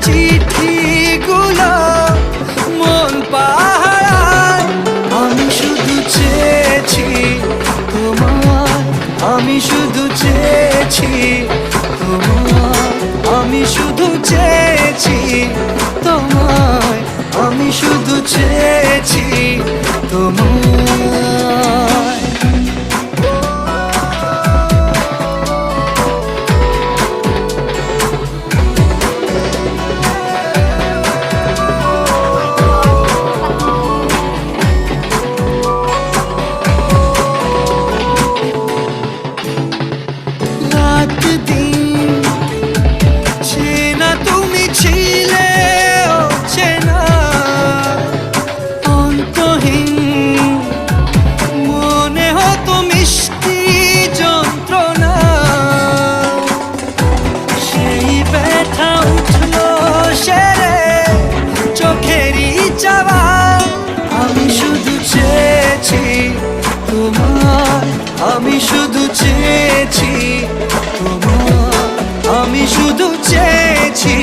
চিঠিগুলো মন পাহারায়। আমি শুধু চেয়েছি তোমায়, আমি শুধু চেয়েছি তোমায়, আমি শুধু চেয়েছি তোমায়, আমি শুধু চেয়েছি তোমায়। রাত দিন চেনা তুমি ছিলে চেনা, অন্তহীন মনে হতো মিষ্টি যন্ত্রণা। সেই ব্যথা উঠলো সেরে চোখেরই চাওয়া। আমি শুধু চেয়েছি তোমায়, আমি শুধু চেয়েছি তোমায়, আমি শুধু চেয়েছি